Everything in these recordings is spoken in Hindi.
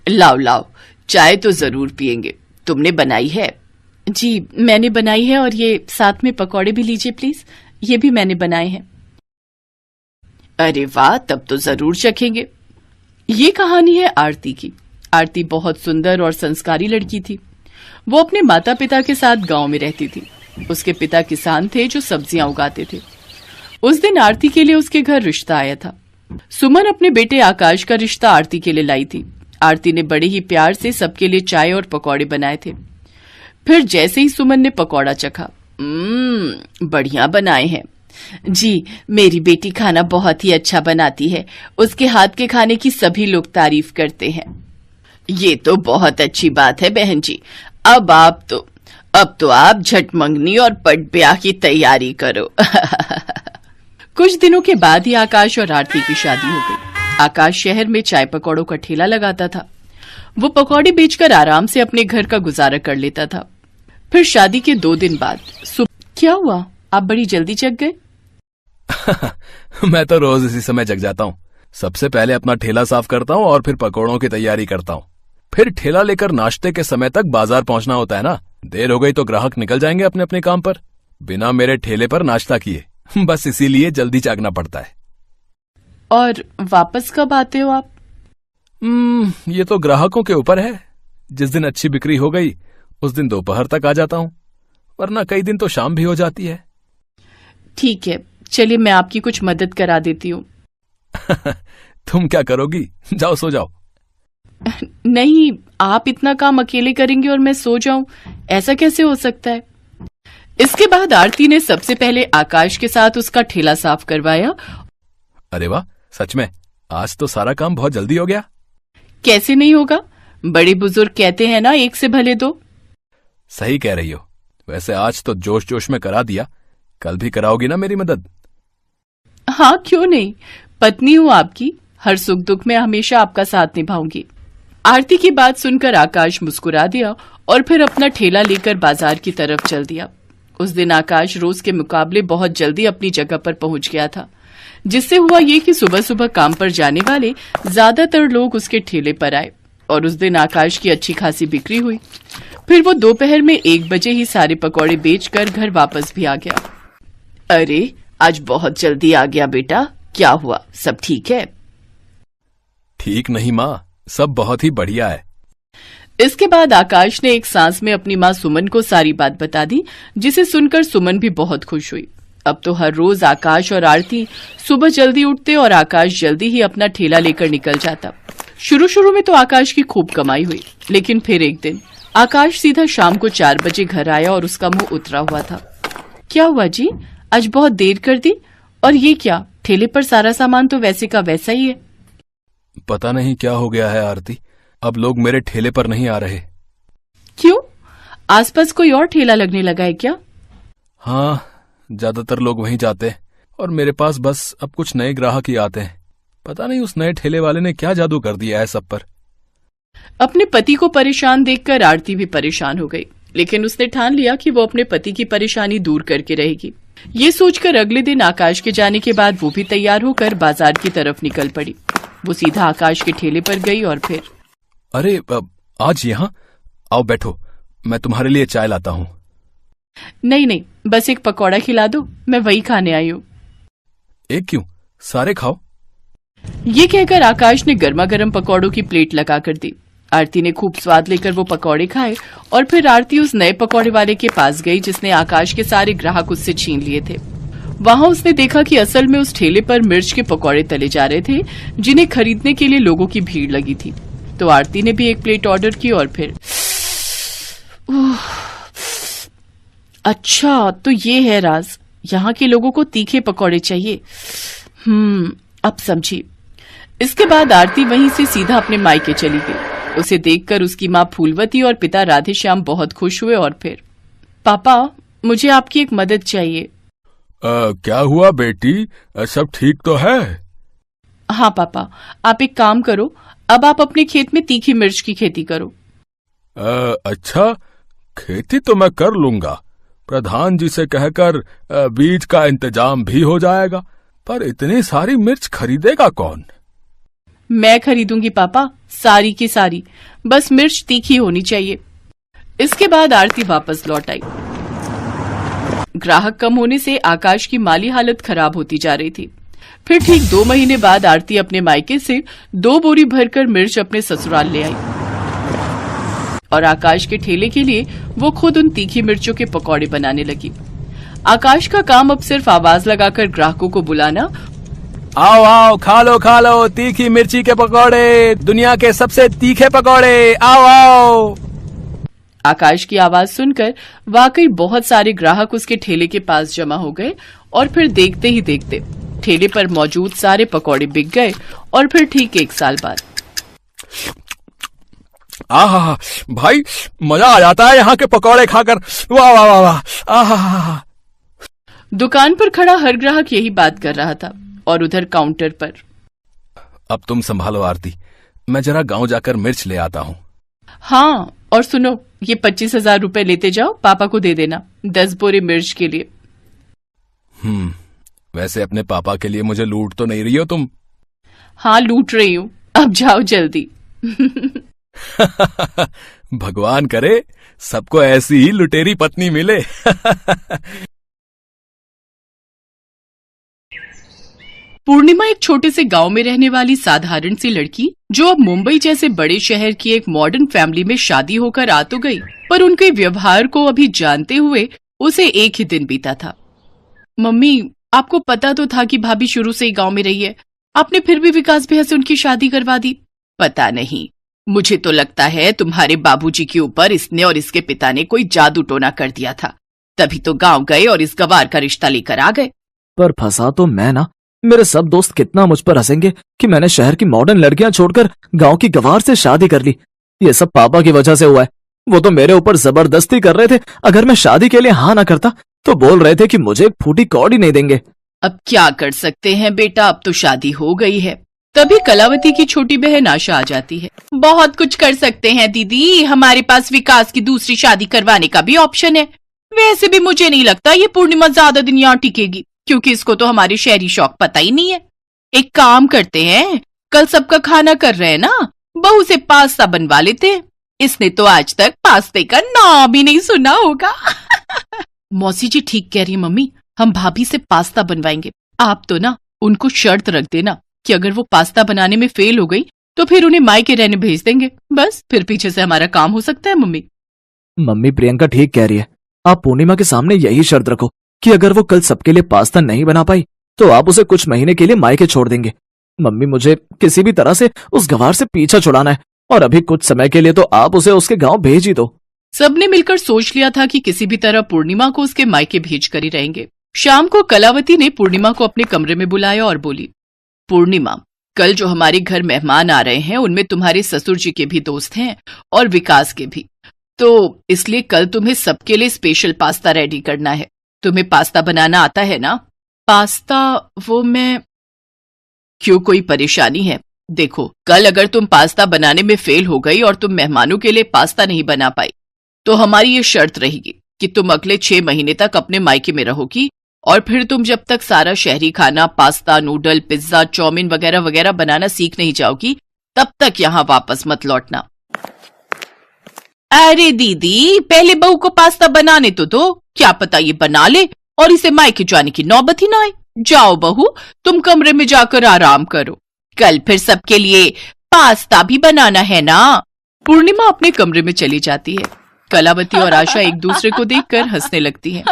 लाओ लाओ, चाय तो जरूर पियेंगे। तुमने बनाई है? जी मैंने बनाई है, और ये साथ में पकौड़े भी लीजिए प्लीज, ये भी मैंने बनाए हैं। अरे वाह, तब तो जरूर चखेंगे। ये कहानी है आरती की। आरती बहुत सुंदर और संस्कारी लड़की थी। वो अपने माता पिता के साथ गांव में रहती थी। उसके पिता किसान थे जो सब्जियां उगाते थे। उस दिन आरती के लिए उसके घर रिश्ता आया था। सुमन अपने बेटे आकाश का रिश्ता आरती के लिए लाई थी। आरती ने बड़े ही प्यार से सबके लिए चाय और पकौड़े बनाए थे। फिर जैसे ही सुमन ने पकौड़ा चखा, बढ़िया बनाए हैं। जी, मेरी बेटी खाना बहुत ही अच्छा बनाती है। उसके हाथ के खाने की सभी लोग तारीफ करते हैं। ये तो बहुत अच्छी बात है बहन जी। अब तो आप झट मंगनी और पट ब्याह की तैयारी करो। कुछ दिनों के बाद ही आकाश और आरती की शादी हो गई। आकाश शहर में चाय पकौड़ों का ठेला लगाता था। वो पकौड़े बेचकर आराम से अपने घर का गुजारा कर लेता था। फिर शादी के 2 दिन बाद क्या हुआ, आप बड़ी जल्दी जग गए? मैं तो रोज इसी समय जग जाता हूँ। सबसे पहले अपना ठेला साफ करता हूँ और फिर पकौड़ों की तैयारी करता हूँ। फिर ठेला लेकर नाश्ते के समय तक बाजार पहुंचना होता है ना। देर हो गई तो ग्राहक निकल जाएंगे अपने अपने काम पर, बिना मेरे ठेले पर नाश्ता किए। बस इसीलिए जल्दी जागना पड़ता है। और वापस कब आते हो आप? ये तो ग्राहकों के ऊपर है। जिस दिन अच्छी बिक्री हो गई उस दिन दोपहर तक आ जाता हूँ, वरना कई दिन तो शाम भी हो जाती है। ठीक है, चलिए मैं आपकी कुछ मदद करा देती हूँ। तुम क्या करोगी? जाओ सो जाओ। नहीं, आप इतना काम अकेले करेंगे और मैं सो जाऊं, ऐसा कैसे हो सकता है? इसके बाद आरती ने सबसे पहले आकाश के साथ उसका ठेला साफ करवाया। अरे वाह, सच में आज तो सारा काम बहुत जल्दी हो गया। कैसे नहीं होगा, बड़े बुजुर्ग कहते हैं ना, एक से भले दो। सही कह रही हो। वैसे आज तो जोश जोश में करा दिया, कल भी कराओगी ना मेरी मदद? हाँ क्यों नहीं, पत्नी हूँ आपकी, हर सुख दुख में हमेशा आपका साथ निभाऊंगी। आरती की बात सुनकर आकाश मुस्कुरा दिया और फिर अपना ठेला लेकर बाजार की तरफ चल दिया। उस दिन आकाश रोज के मुकाबले बहुत जल्दी अपनी जगह पर पहुंच गया था, जिससे हुआ ये कि सुबह सुबह काम पर जाने वाले ज्यादातर लोग उसके ठेले पर आए और उस दिन आकाश की अच्छी खासी बिक्री हुई। फिर वो दोपहर में 1 बजे ही सारे पकौड़े बेचकर घर वापस भी आ गया। अरे, आज बहुत जल्दी आ गया बेटा, क्या हुआ, सब ठीक है? ठीक नहीं माँ, सब बहुत ही बढ़िया है। इसके बाद आकाश ने एक सांस में अपनी माँ सुमन को सारी बात बता दी, जिसे सुनकर सुमन भी बहुत खुश हुई। अब तो हर रोज आकाश और आरती सुबह जल्दी उठते और आकाश जल्दी ही अपना ठेला लेकर निकल जाता। शुरू में तो आकाश की खूब कमाई हुई, लेकिन फिर एक दिन आकाश सीधा शाम को 4 बजे घर आया और उसका मुंह उतरा हुआ था। क्या हुआ जी, आज बहुत देर कर दी? और ये क्या, ठेले पर सारा सामान तो वैसे का वैसा ही है। पता नहीं क्या हो गया है आरती, अब लोग मेरे ठेले पर नहीं आ रहे। क्यों, आसपास कोई और ठेला लगने लगा है क्या? हाँ, ज्यादातर लोग वहीं जाते हैं और मेरे पास बस अब कुछ नए ग्राहक ही आते हैं। पता नहीं उस नए ठेले वाले ने क्या जादू कर दिया है सब पर। अपने पति को परेशान देखकर आरती भी परेशान हो गई, लेकिन उसने ठान लिया कि वो अपने पति की परेशानी दूर करके रहेगी। ये सोचकर अगले दिन आकाश के जाने के बाद वो भी तैयार होकर बाजार की तरफ निकल पड़ी। वो सीधा आकाश के ठेले पर गई और फिर, अरे आज यहाँ आओ, बैठो, मैं तुम्हारे लिए चाय लाता हूँ। नहीं, बस एक पकौड़ा खिला दो, मैं वही खाने आई हूँ। एक क्यों, सारे खाओ। ये कहकर आकाश ने गर्मा गर्म पकौड़ों की प्लेट लगा कर दी। आरती ने खूब स्वाद लेकर वो पकौड़े खाए और फिर आरती उस नए पकौड़े वाले के पास गई जिसने आकाश के सारे ग्राहक उससे छीन लिए थे। वहां उसने देखा कि असल में उस ठेले पर मिर्च के पकौड़े तले जा रहे थे, जिन्हें खरीदने के लिए लोगों की भीड़ लगी थी। तो आरती ने भी एक प्लेट ऑर्डर की और फिर, अच्छा तो ये है राज, यहाँ के लोगों को तीखे पकौड़े चाहिए। अब समझी। इसके बाद आरती वहीं से सीधा अपने मायके चली गई। उसे देखकर उसकी माँ फूलवती और पिता राधेश्याम बहुत खुश हुए और फिर, पापा मुझे आपकी एक मदद चाहिए। क्या हुआ बेटी, सब ठीक तो है? हाँ पापा, आप एक काम करो, अब आप अपने खेत में तीखी मिर्च की खेती करो। अच्छा, खेती तो मैं कर लूंगा। प्रधान जी से कहकर बीज का इंतजाम भी हो जाएगा, पर इतनी सारी मिर्च खरीदेगा कौन? मैं खरीदूंगी पापा, सारी की सारी, बस मिर्च तीखी होनी चाहिए। इसके बाद आरती वापस लौट आई। ग्राहक कम होने से आकाश की माली हालत खराब होती जा रही थी। फिर ठीक 2 महीने बाद आरती अपने मायके से 2 बोरी भरकर मिर्च अपने ससुराल ले आई और आकाश के ठेले के लिए वो खुद उन तीखी मिर्चों के पकौड़े बनाने लगी। आकाश का काम अब सिर्फ आवाज लगाकर ग्राहकों को बुलाना, आओ आओ खा लो तीखी मिर्ची के पकौड़े, दुनिया के सबसे तीखे पकौड़े, आओ आओ। आकाश की आवाज सुनकर वाकई बहुत सारे ग्राहक उसके ठेले के पास जमा हो गए और फिर देखते ही देखते ठेले पर मौजूद सारे पकौड़े बिक गए। और फिर ठीक 1 साल बाद आहा भाई, मजा आ जाता है यहाँ के पकौड़े खाकर, वाह वाह वाह वाह, आहा। दुकान पर खड़ा हर ग्राहक यही बात कर रहा था और उधर काउंटर पर, अब तुम संभालो आरती, मैं जरा गांव जाकर मिर्च ले आता हूँ। हाँ, और सुनो, ये 25,000 रुपए लेते जाओ, पापा को दे देना 10 बोरे मिर्च के लिए। वैसे अपने पापा के लिए मुझे लूट तो नहीं रही हो तुम? हाँ, लूट रही हूँ, अब जाओ जल्दी। भगवान करे सबको ऐसी ही लुटेरी पत्नी मिले। पूर्णिमा एक छोटे से गांव में रहने वाली साधारण सी लड़की, जो अब मुंबई जैसे बड़े शहर की एक मॉडर्न फैमिली में शादी होकर आ तो गई, पर उनके व्यवहार को अभी जानते हुए उसे एक ही दिन बीता था। मम्मी, आपको पता तो था कि भाभी शुरू से ही गांव में रही है, आपने फिर भी विकास भैया से उनकी शादी करवा दी। पता नहीं, मुझे तो लगता है तुम्हारे बाबूजी के ऊपर इसने और इसके पिता ने कोई जादू टोना कर दिया था, तभी तो गांव गए और इस गवार का रिश्ता लेकर आ गए। पर फंसा तो मैं ना, मेरे सब दोस्त कितना मुझ पर हंसेंगे कि मैंने शहर की मॉडर्न लड़कियां छोड़कर गांव की गवार से शादी कर ली। ये सब पापा की वजह से हुआ है। वो तो मेरे ऊपर जबरदस्ती कर रहे थे, अगर मैं शादी के लिए हाँ ना करता तो बोल रहे थे कि मुझे एक फूटी कौड़ी नहीं देंगे। अब क्या कर सकते हैं बेटा, अब तो शादी हो गई है। तभी कलावती की छोटी बहन आशा आ जाती है। बहुत कुछ कर सकते हैं दीदी, हमारे पास विकास की दूसरी शादी करवाने का भी ऑप्शन है। वैसे भी मुझे नहीं लगता ये पूर्णिमा ज्यादा दिन यहाँ टिकेगी, क्योंकि इसको तो हमारे शहरी शौक पता ही नहीं है। एक काम करते हैं, कल सबका खाना कर रहे हैं ना, बहू से पास्ता बनवा लेते हैं। इसने तो आज तक पास्ते का नाम भी नहीं सुना होगा। मौसी जी ठीक कह रही है मम्मी, हम भाभी से पास्ता बनवाएंगे। आप तो ना उनको शर्त रख देना कि अगर वो पास्ता बनाने में फेल हो गई तो फिर उन्हें मायके रहने भेज देंगे, बस फिर पीछे से हमारा काम हो सकता है। मम्मी प्रियंका ठीक कह रही है, आप पूर्णिमा के सामने यही शर्त रखो कि अगर वो कल सबके लिए पास्ता नहीं बना पाई तो आप उसे कुछ महीने के लिए मायके छोड़ देंगे। मम्मी, मुझे किसी भी तरह से उस गवार से पीछा छुड़ाना है और अभी कुछ समय के लिए तो आप उसे उसके गांव भेज ही दो। सबने मिलकर सोच लिया था कि किसी भी तरह पूर्णिमा को उसके मायके भेज कर ही रहेंगे। शाम को कलावती ने पूर्णिमा को अपने कमरे में बुलाया और बोली, पूर्णिमा, कल जो हमारे घर मेहमान आ रहे हैं उनमें तुम्हारे ससुर जी के भी दोस्त हैं और विकास के भी, तो इसलिए कल तुम्हें सबके लिए स्पेशल पास्ता रेडी करना है। तुम्हें पास्ता बनाना आता है ना? पास्ता? वो मैं... क्यों, कोई परेशानी है? देखो, कल अगर तुम पास्ता बनाने में फेल हो गई और तुम मेहमानों के लिए पास्ता नहीं बना पाई तो हमारी ये शर्त रहेगी कि तुम अगले 6 महीने तक अपने मायके में रहोगी और फिर तुम जब तक सारा शहरी खाना, पास्ता, नूडल, पिज्जा, चाउमीन वगैरह वगैरह बनाना सीख नहीं जाओगी तब तक यहाँ वापस मत लौटना। अरे दीदी, पहले बहू को पास्ता बनाने तो दो, क्या पता ये बना ले और इसे मायके जाने की नौबत ही ना आए। जाओ बहू, तुम कमरे में जाकर आराम करो, कल फिर सबके लिए पास्ता भी बनाना है ना। पूर्णिमा अपने कमरे में चली जाती है। कलावती और आशा एक दूसरे को देखकर हंसने लगती हैं।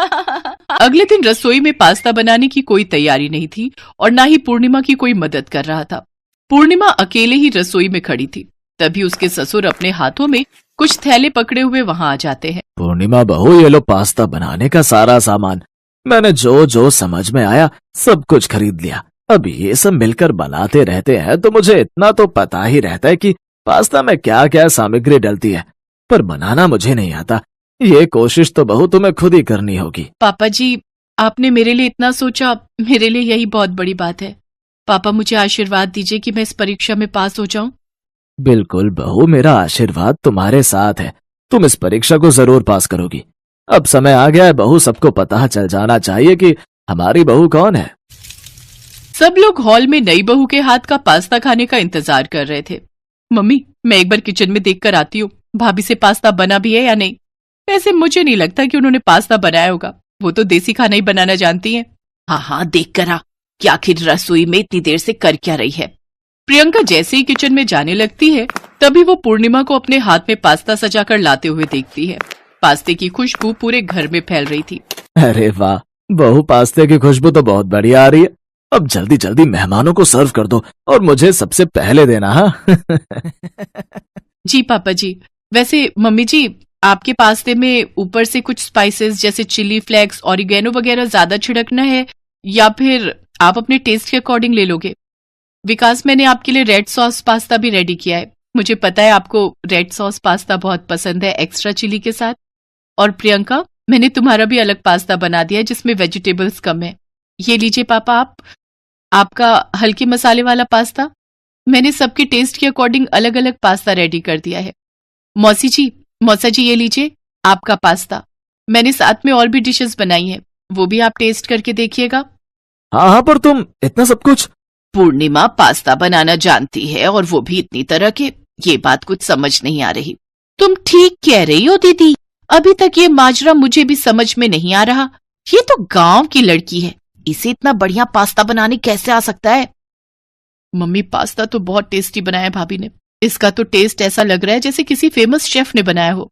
अगले दिन रसोई में पास्ता बनाने की कोई तैयारी नहीं थी और ना ही पूर्णिमा की कोई मदद कर रहा था। पूर्णिमा अकेले ही रसोई में खड़ी थी। तभी उसके ससुर अपने हाथों में कुछ थैले पकड़े हुए वहां आ जाते हैं। पूर्णिमा बहू, ये लो पास्ता बनाने का सारा सामान, मैंने जो जो समझ में आया सब कुछ खरीद लिया। अब ये सब मिलकर बनाते रहते हैं तो मुझे इतना तो पता ही रहता है कि पास्ता में क्या क्या सामग्री डलती है, पर बनाना मुझे नहीं आता। ये कोशिश तो बहू तुम्हें खुद ही करनी होगी। पापा जी, आपने मेरे लिए इतना सोचा, मेरे लिए यही बहुत बड़ी बात है। पापा, मुझे आशीर्वाद दीजिए कि मैं इस परीक्षा में पास हो जाऊं। बिल्कुल बहू, मेरा आशीर्वाद तुम्हारे साथ है, तुम इस परीक्षा को जरूर पास करोगी। अब समय आ गया है बहू, सबको पता चल जाना चाहिए कि हमारी बहू कौन है। सब लोग हॉल में नई बहू के हाथ का पास्ता खाने का इंतजार कर रहे थे। मम्मी, मैं एक बार किचन में देख कर आती हूँ, भाभी से पास्ता बना भी है या नहीं। वैसे मुझे नहीं लगता कि उन्होंने पास्ता बनाया होगा, वो तो देसी खाना ही बनाना जानती हैं। हाँ हाँ, देख कर आ कि आखिर रसोई में इतनी देर से कर क्या रही है। प्रियंका जैसे ही किचन में जाने लगती है, तभी वो पूर्णिमा को अपने हाथ में पास्ता सजाकर लाते हुए देखती है। पास्ते की खुशबू पूरे घर में फैल रही थी। अरे वाह, बहू, पास्ते की खुशबू तो बहुत बढ़िया आ रही है। अब जल्दी जल्दी मेहमानों को सर्व कर दो और मुझे सबसे पहले देना। हाँ। जी पापा जी। वैसे मम्मी जी, आपके पास्ते में ऊपर से कुछ स्पाइसेस जैसे चिली फ्लेक्स, ऑरिगेनो वगैरह ज्यादा छिड़कना है या फिर आप अपने टेस्ट के अकॉर्डिंग ले लोगे? विकास, मैंने आपके लिए रेड सॉस पास्ता भी रेडी किया है। मुझे पता है आपको रेड सॉस पास्ता बहुत पसंद है एक्स्ट्रा चिली के साथ। और प्रियंका, मैंने तुम्हारा भी अलग पास्ता बना दिया है जिसमें वेजिटेबल्स कम है। ये लीजिए पापा, आपका हल्के मसाले वाला पास्ता। मैंने सबके टेस्ट के अकॉर्डिंग अलग अलग पास्ता रेडी कर दिया है। मौसा जी, ये लीजिए आपका पास्ता। मैंने साथ में और भी डिशेस बनाई हैं, वो भी आप टेस्ट करके देखिएगा। हाँ हाँ, पर तुम इतना सब कुछ? पूर्णिमा पास्ता बनाना जानती है और वो भी इतनी तरह के, ये बात कुछ समझ नहीं आ रही। तुम ठीक कह रही हो दीदी, अभी तक ये माजरा मुझे भी समझ में नहीं आ रहा। ये तो गांव की लड़की है, इसे इतना बढ़िया पास्ता बनाने कैसे आ सकता है? मम्मी, पास्ता तो बहुत टेस्टी बनाया है भाभी ने। इसका तो टेस्ट ऐसा लग रहा है जैसे किसी फेमस शेफ ने बनाया हो।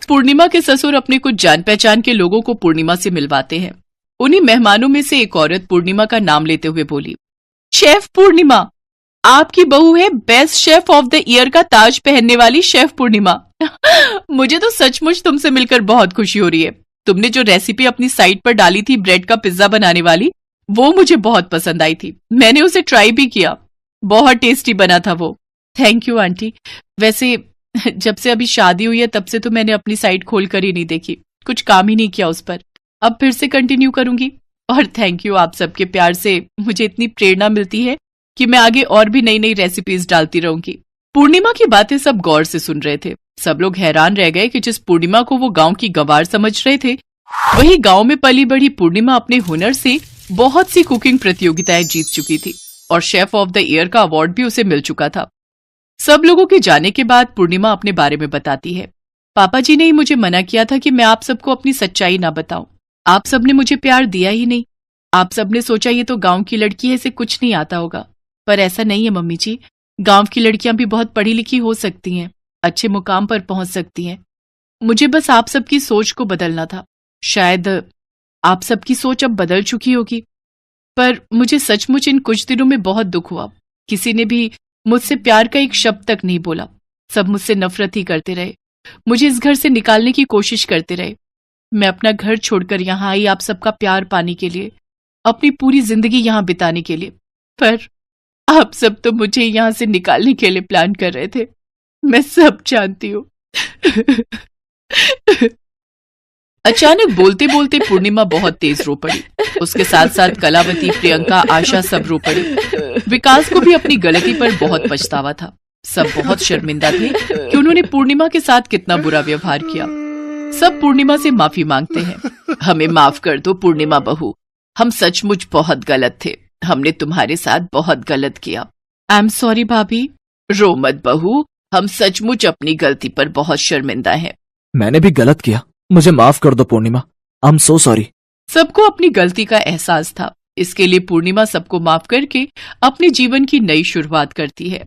पूर्णिमा के ससुर अपने कुछ जान पहचान के लोगों को पूर्णिमा से मिलवाते हैं। उन्हीं मेहमानों में से एक औरत पूर्णिमा का नाम लेते हुए बोली, शेफ पूर्णिमा, आपकी बहू है best chef of the year का ताज पहनने वाली शेफ पूर्णिमा। मुझे तो सचमुच तुमसे मिलकर बहुत खुशी हो रही है। तुमने जो रेसिपी अपनी साइट पर डाली थी ब्रेड का पिज्जा बनाने वाली, वो मुझे बहुत पसंद आई थी। मैंने उसे ट्राई भी किया, बहुत टेस्टी बना था वो। Thank you aunty. वैसे जब से अभी शादी हुई है तब से तो मैंने अपनी साइट खोल कर ही नहीं देखी, कुछ काम ही नहीं किया उस पर। अब फिर से कंटिन्यू करूंगी। और थैंक यू, आप सबके प्यार से मुझे इतनी प्रेरणा मिलती है कि मैं आगे और भी नई नई रेसिपीज डालती रहूंगी। पूर्णिमा की बातें सब गौर से सुन रहे थे। सब लोग हैरान रह गए कि जिस पूर्णिमा को वो गांव की गंवार समझ रहे थे, वही गांव में पली बढ़ी पूर्णिमा अपने हुनर से बहुत सी कुकिंग प्रतियोगिताएं जीत चुकी थी और शेफ ऑफ द ईयर का अवार्ड भी उसे मिल चुका था। सब लोगों के जाने के बाद पूर्णिमा अपने बारे में बताती है, पापा जी ने ही मुझे मना किया था कि मैं आप सबको अपनी सच्चाई ना बताऊं। आप सबने मुझे प्यार दिया ही नहीं। आप सबने सोचा ये तो गांव की लड़की है, इसे कुछ नहीं आता होगा। पर ऐसा नहीं है मम्मी जी, गांव की लड़कियां भी बहुत पढ़ी लिखी हो सकती हैं, अच्छे मुकाम पर पहुंच सकती हैं। मुझे बस आप सबकी सोच को बदलना था। शायद आप सबकी सोच अब बदल चुकी होगी, पर मुझे सचमुच इन कुछ दिनों में बहुत दुख हुआ। किसी ने भी मुझसे प्यार का एक शब्द तक नहीं बोला। सब मुझसे नफरत ही करते रहे, मुझे इस घर से निकालने की कोशिश करते रहे। मैं अपना घर छोड़कर यहाँ आई आप सबका प्यार पाने के लिए, अपनी पूरी जिंदगी यहाँ बिताने के लिए। पर आप सब तो मुझे यहाँ से निकालने के लिए प्लान कर रहे थे, मैं सब जानती हूँ। अचानक बोलते बोलते पूर्णिमा बहुत तेज रो पड़ी। उसके साथ साथ कलावती, प्रियंका, आशा सब रो पड़ी। विकास को भी अपनी गलती पर बहुत पछतावा था। सब बहुत शर्मिंदा थे कि उन्होंने पूर्णिमा के साथ कितना बुरा व्यवहार किया। सब पूर्णिमा से माफी मांगते हैं। हमें माफ कर दो पूर्णिमा बहू, हम सचमुच बहुत गलत थे। हमने तुम्हारे साथ बहुत गलत किया। आई एम सॉरी भाभी। रो मत बहू, हम सचमुच अपनी गलती पर बहुत शर्मिंदा हैं। मैंने भी गलत किया, मुझे माफ कर दो पूर्णिमा। I am so sorry. सबको अपनी गलती का एहसास था। इसके लिए पूर्णिमा सबको माफ करके अपने जीवन की नई शुरुआत करती है।